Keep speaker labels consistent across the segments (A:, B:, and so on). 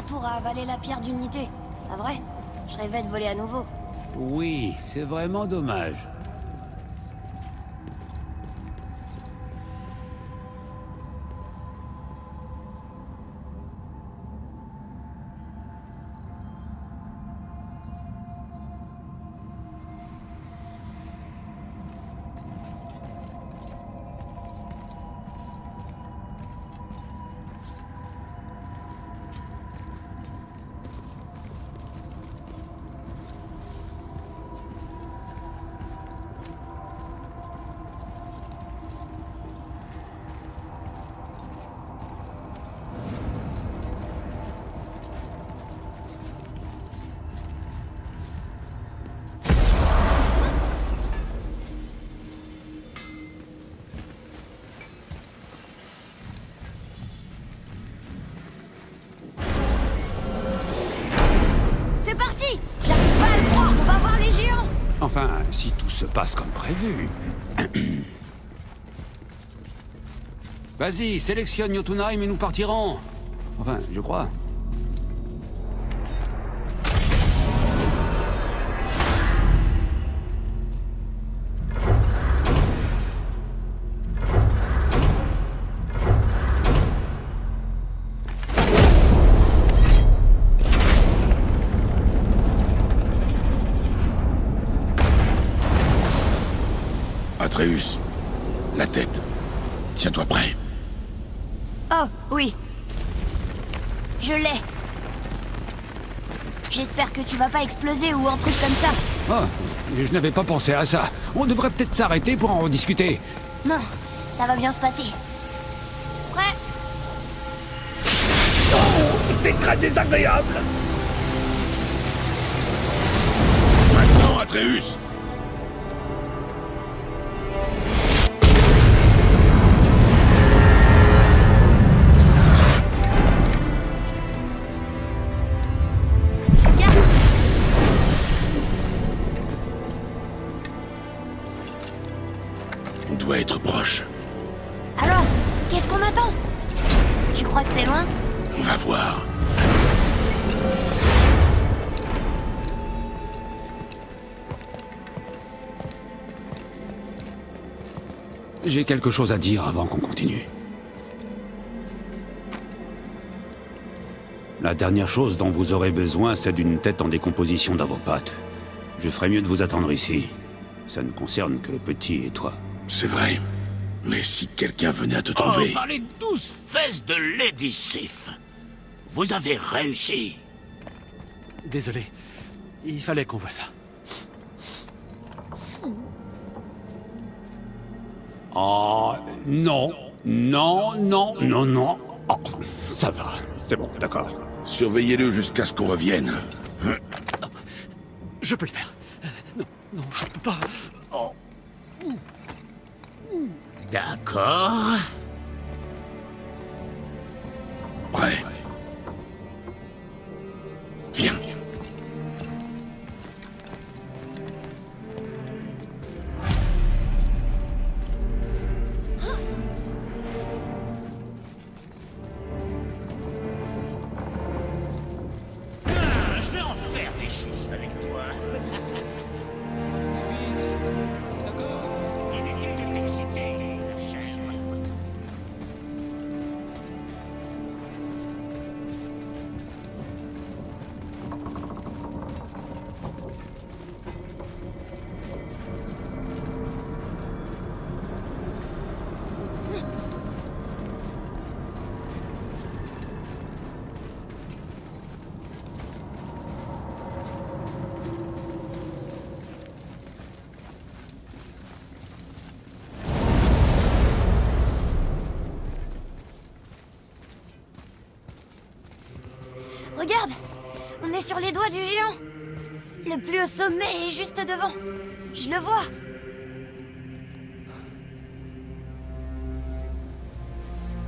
A: tour a avalé la pierre d'unité. Pas vrai? Je rêvais de voler à nouveau.
B: Oui, c'est vraiment dommage. Enfin, si tout se passe comme prévu. Vas-y, sélectionne Jotunheim et nous partirons. Enfin, je crois.
C: Atreus, la tête. Tiens-toi prêt.
A: Oh, oui. Je l'ai. J'espère que tu vas pas exploser ou un truc comme ça.
B: Oh, je n'avais pas pensé à ça. On devrait peut-être s'arrêter pour en rediscuter.
A: Non, ça va bien se passer. Prêt?
C: Oh, c'est très désagréable. Maintenant, Atreus. On doit être proche.
A: Alors, qu'est-ce qu'on attend? Tu crois que c'est loin?
C: On va voir.
B: J'ai quelque chose à dire avant qu'on continue. La dernière chose dont vous aurez besoin, c'est d'une tête en décomposition dans vos pattes. Je ferais mieux de vous attendre ici. Ça ne concerne que le petit et toi.
C: C'est vrai. Mais si quelqu'un venait à te trouver...
D: Oh, par les 12 fesses de Lady Sif. Vous avez réussi.
E: Désolé. Il fallait qu'on voie ça.
B: Oh, non. Non, non, non, non. Oh, ça va. C'est bon, d'accord.
C: Surveillez-le jusqu'à ce qu'on revienne.
E: Je peux le faire. Non, non, je peux pas. Oh.
D: D'accord.
C: Prêt. Viens.
D: Je vais en faire des choses avec toi. Inutile de t'exciter, cher.
A: Regarde! On est sur les doigts du géant! Le plus haut sommet est juste devant. Je le vois.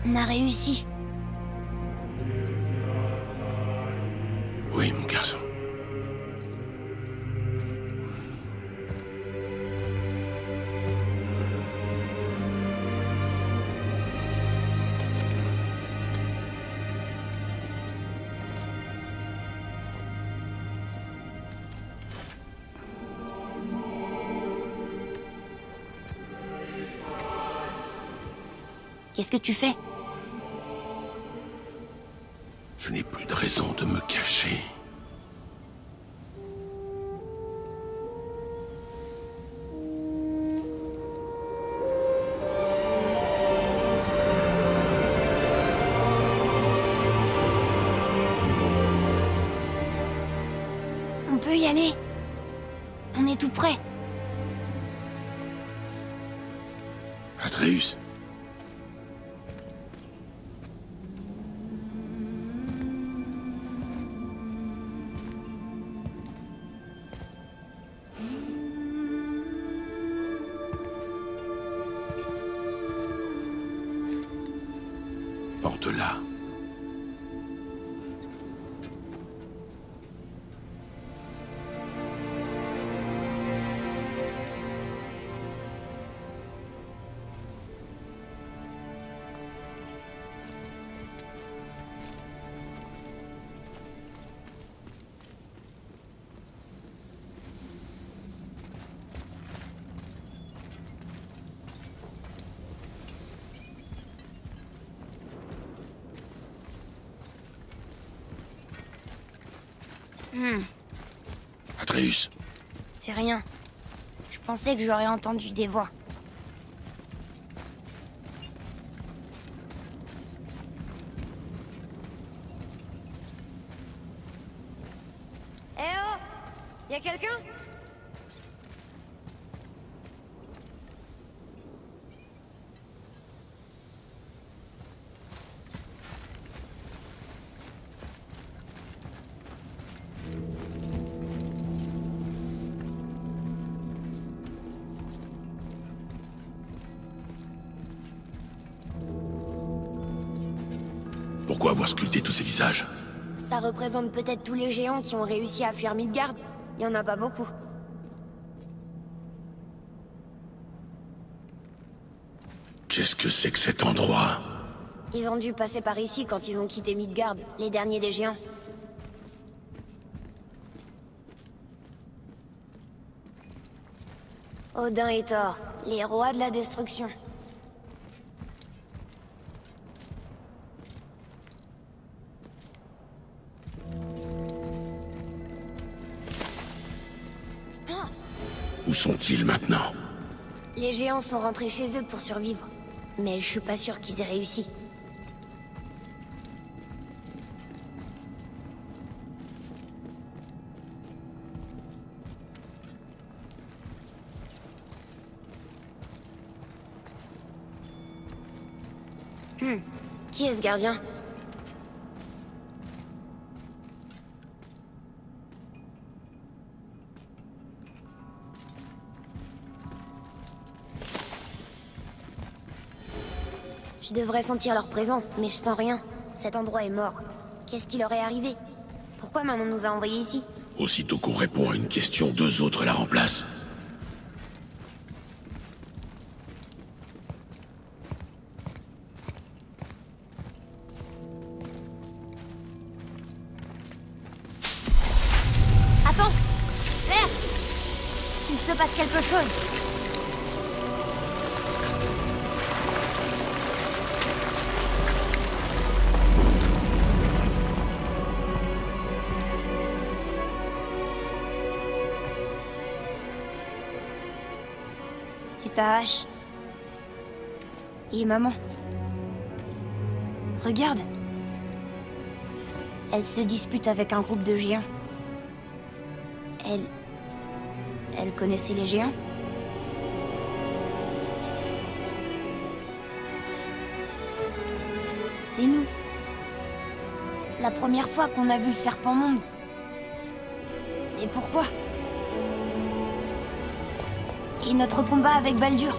A: On a réussi.
C: Oui, mon garçon.
A: Qu'est-ce que tu fais?
C: Je n'ai plus de raison de me cacher.
A: On peut y aller. On est tout près.
C: Atreus. Porte là. Atreus.
A: C'est rien. Je pensais que j'aurais entendu des voix. Eh oh! Y'a quelqu'un?
C: Pourquoi avoir sculpté tous ces visages?
A: Ça représente peut-être tous les géants qui ont réussi à fuir Midgard. Il y en a pas beaucoup.
C: Qu'est-ce que c'est que cet endroit?
A: Ils ont dû passer par ici quand ils ont quitté Midgard, les derniers des géants. Odin et Thor, les rois de la destruction.
C: Où sont-ils maintenant?
A: Les géants sont rentrés chez eux pour survivre. Mais je suis pas sûr qu'ils aient réussi. Qui est ce gardien? Je devrais sentir leur présence, mais je sens rien. Cet endroit est mort. Qu'est-ce qui leur est arrivé? Pourquoi maman nous a envoyés ici?
C: Aussitôt qu'on répond à une question, deux autres la remplacent.
A: Attends! Claire! Il se passe quelque chose! Ta hache. Et maman. Regarde. Elle se dispute avec un groupe de géants. Elle connaissait les géants? C'est nous. La première fois qu'on a vu le serpent monde. Et pourquoi? Et notre combat avec Baldur.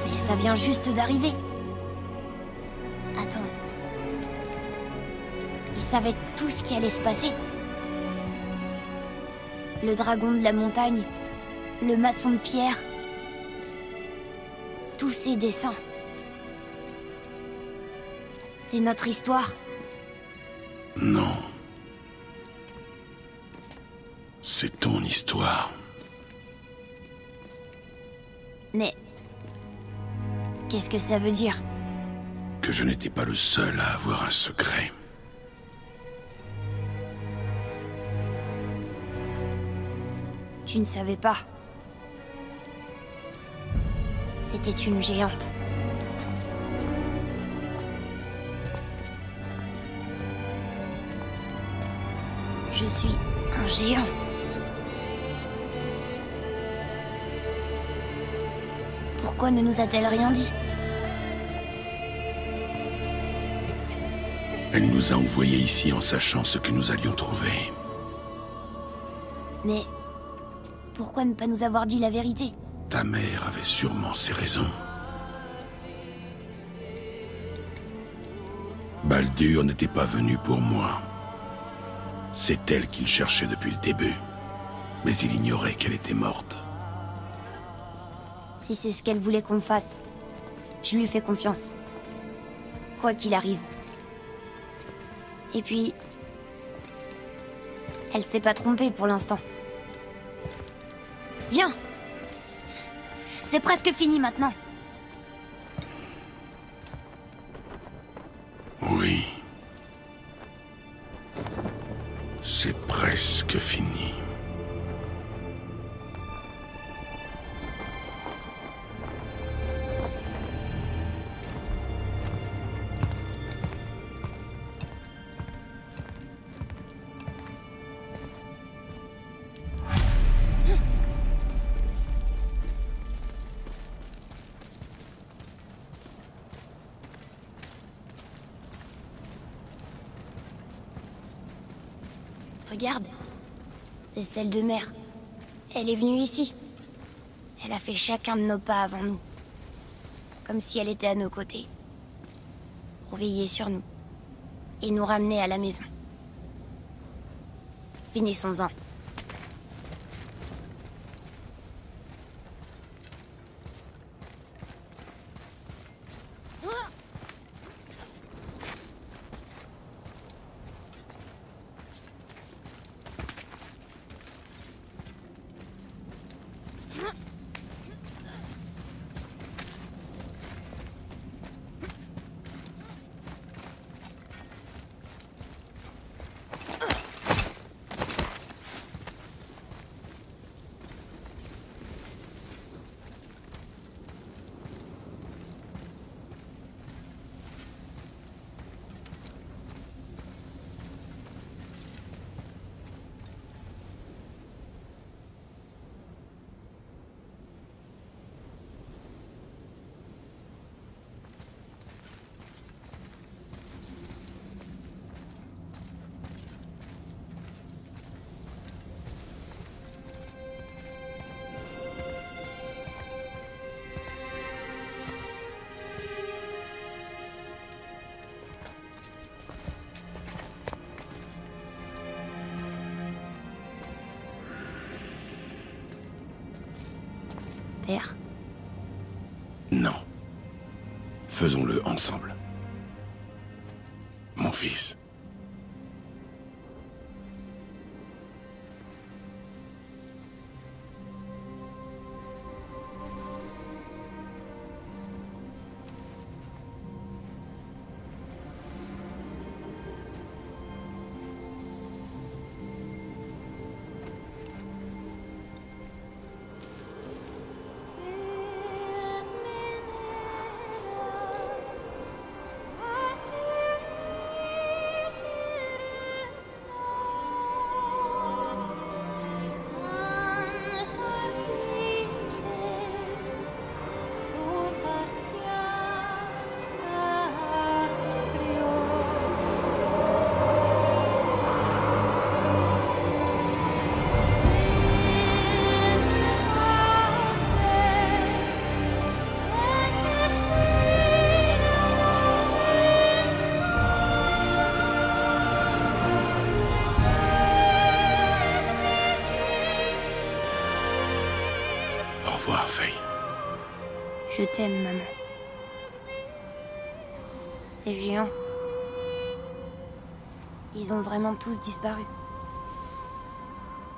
A: Mais ça vient juste d'arriver. Attends. Ils savaient tout ce qui allait se passer. Le dragon de la montagne, le maçon de pierre. Tous ces dessins. C'est notre histoire.
C: Non. C'est ton histoire.
A: Mais... Qu'est-ce que ça veut dire?
C: Que je n'étais pas le seul à avoir un secret.
A: Tu ne savais pas. C'était une géante. Je suis un géant. Pourquoi ne nous a-t-elle rien dit?
C: Elle nous a envoyés ici en sachant ce que nous allions trouver.
A: Mais pourquoi ne pas nous avoir dit la vérité?
C: Ta mère avait sûrement ses raisons. Baldur n'était pas venu pour moi. C'est elle qu'il cherchait depuis le début. Mais il ignorait qu'elle était morte.
A: Si c'est ce qu'elle voulait qu'on fasse, je lui fais confiance. Quoi qu'il arrive. Et puis... elle s'est pas trompée pour l'instant. Viens! C'est presque fini maintenant.
C: Oui. C'est presque fini.
A: Regarde, c'est celle de Mère. Elle est venue ici. Elle a fait chacun de nos pas avant nous. Comme si elle était à nos côtés. Pour veiller sur nous. Et nous ramener à la maison. Finissons-en. Père.
C: Non. Faisons-le ensemble. Mon fils. Au revoir, Faye.
A: Je t'aime, maman. Ces géants... ils ont vraiment tous disparu.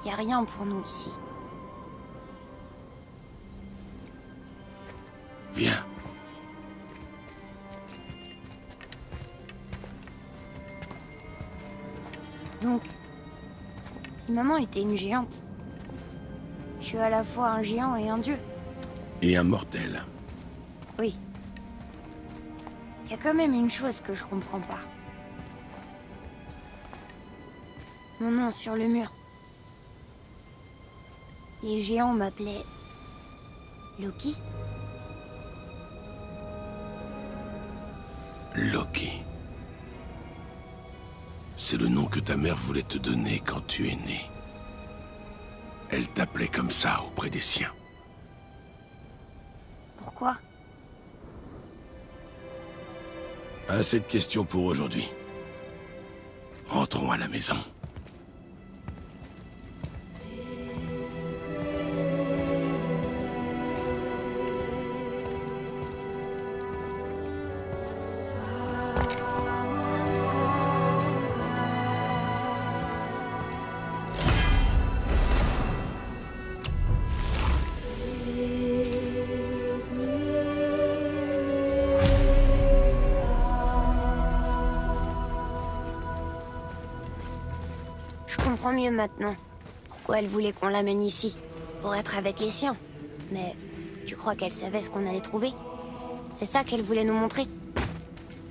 A: Y a rien pour nous ici.
C: Viens.
A: Si maman était une géante, je suis à la fois un géant et un dieu.
C: Et un mortel.
A: Oui. Il y a quand même une chose que je comprends pas. Mon nom sur le mur. Les géants m'appelaient... Loki?
C: Loki. C'est le nom que ta mère voulait te donner quand tu es né. Elle t'appelait comme ça auprès des siens.
A: Pourquoi?
C: Assez de questions pour aujourd'hui. Rentrons à la maison.
A: Je comprends mieux maintenant pourquoi elle voulait qu'on l'amène ici, pour être avec les siens. Mais tu crois qu'elle savait ce qu'on allait trouver? C'est ça qu'elle voulait nous montrer?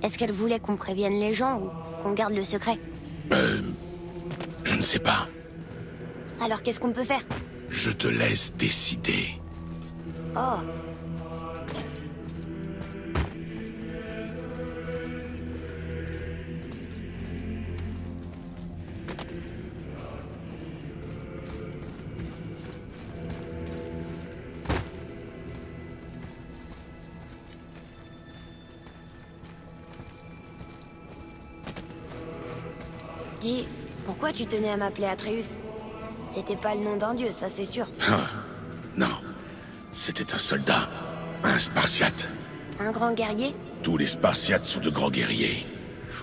A: Est-ce qu'elle voulait qu'on prévienne les gens ou qu'on garde le secret?
C: Je ne sais pas.
A: Alors qu'est-ce qu'on peut faire?
C: Je te laisse décider.
A: Oh. Dis, pourquoi tu tenais à m'appeler Atreus? C'était pas le nom d'un dieu, ça c'est sûr.
C: Ah, non. C'était un soldat. Un Spartiate.
A: Un grand guerrier?
C: Tous les Spartiates sont de grands guerriers.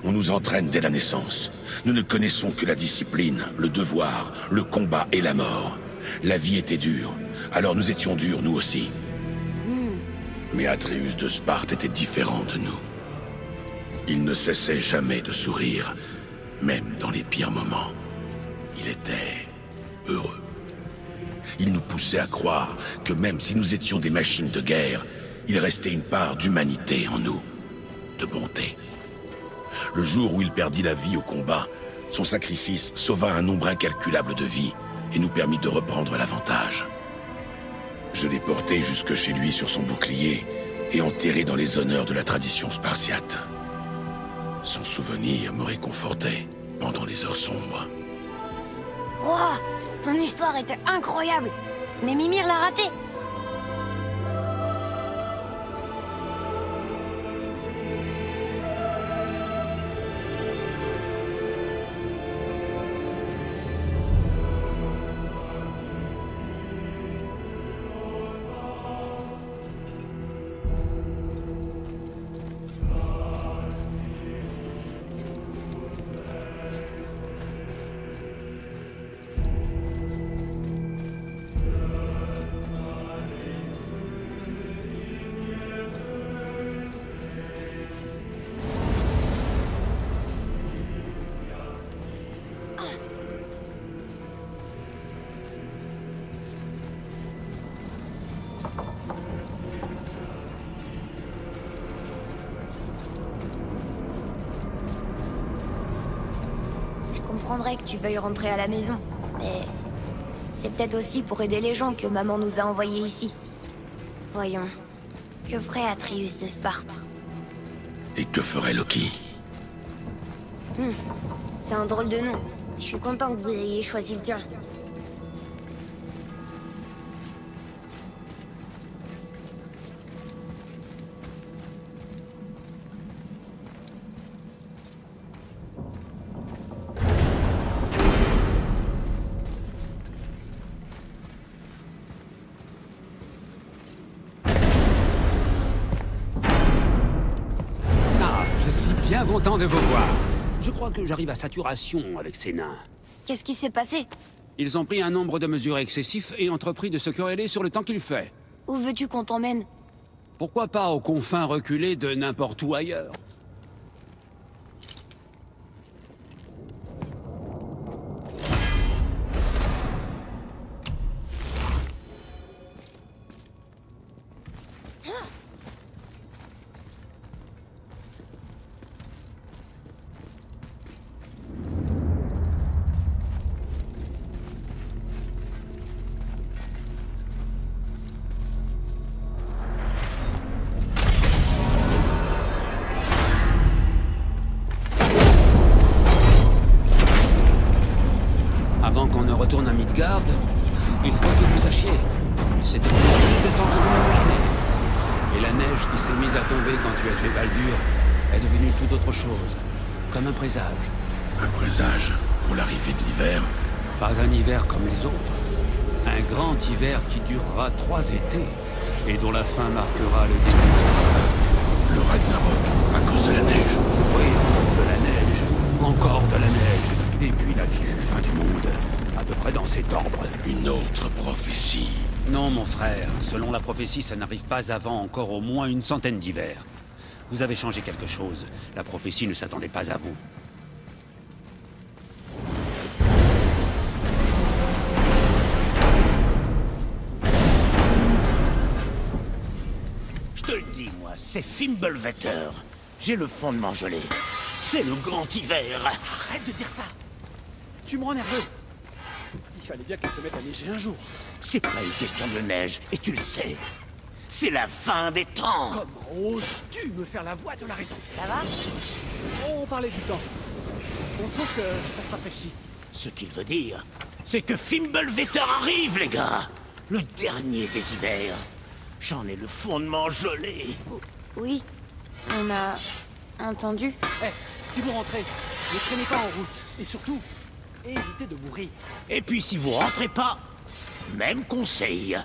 C: On nous entraîne dès la naissance. Nous ne connaissons que la discipline, le devoir, le combat et la mort. La vie était dure, alors nous étions durs nous aussi. Mais Atreus de Sparte était différent de nous. Il ne cessait jamais de sourire, même dans les pires moments. Il était heureux. Il nous poussait à croire que même si nous étions des machines de guerre, il restait une part d'humanité en nous, de bonté. Le jour où il perdit la vie au combat, son sacrifice sauva un nombre incalculable de vies et nous permit de reprendre l'avantage. Je l'ai porté jusque chez lui sur son bouclier et enterré dans les honneurs de la tradition spartiate. Son souvenir me réconfortait pendant les heures sombres.
A: Wouah! Ton histoire était incroyable! Mais Mimir l'a raté! Je comprendrais que tu veuilles rentrer à la maison, mais c'est peut-être aussi pour aider les gens que maman nous a envoyés ici. Voyons, que ferait Atreus de Sparte?
C: Et que ferait Loki?
A: C'est un drôle de nom. Je suis content que vous ayez choisi le tien.
B: Bien content de vous voir. Je crois que j'arrive à saturation avec ces nains.
A: Qu'est-ce qui s'est passé?
B: Ils ont pris un nombre de mesures excessif et entrepris de se quereller sur le temps qu'il fait.
A: Où veux-tu qu'on t'emmène?
B: Pourquoi pas aux confins reculés de n'importe où ailleurs? Avant qu'on ne retourne à Midgard, il faut que vous sachiez, c'est devenu plus de temps que vous l'imaginez. Et la neige qui s'est mise à tomber quand tu as tué Baldur est devenue tout autre chose, comme un présage.
C: Un présage pour l'arrivée de l'hiver.
B: Pas un hiver comme les autres. Un grand hiver qui durera 3 étés, et dont la fin marquera le début.
C: Le Ragnarok, à cause de la neige.
B: Oui, de la neige, encore de la neige, et puis la fichue fin du monde, à peu près dans cet ordre.
C: Une autre prophétie.
B: Non, mon frère, selon la prophétie, ça n'arrive pas avant encore au moins une centaine d'hivers. Vous avez changé quelque chose. La prophétie ne s'attendait pas à vous.
D: Je te le dis, moi, c'est Fimbulvetter. J'ai le fondement gelé. C'est le grand hiver.
E: Arrête de dire ça. Tu me rends nerveux. Il fallait bien qu'elle se mette à neiger un jour.
D: C'est pas une question de neige, et tu le sais. C'est la fin des temps.
E: Comment oses-tu me faire la voix de la raison?
A: Ça va?
E: On parlait du temps. On trouve que ça se rafraîchit.
D: Ce qu'il veut dire, c'est que Fimbulvetter arrive, les gars. Le dernier des hivers. J'en ai le fondement gelé.
A: Oui, on a entendu.
E: Eh, si vous rentrez, ne traînez pas en route. Et surtout, évitez de mourir.
D: Et puis si vous rentrez pas, même conseil.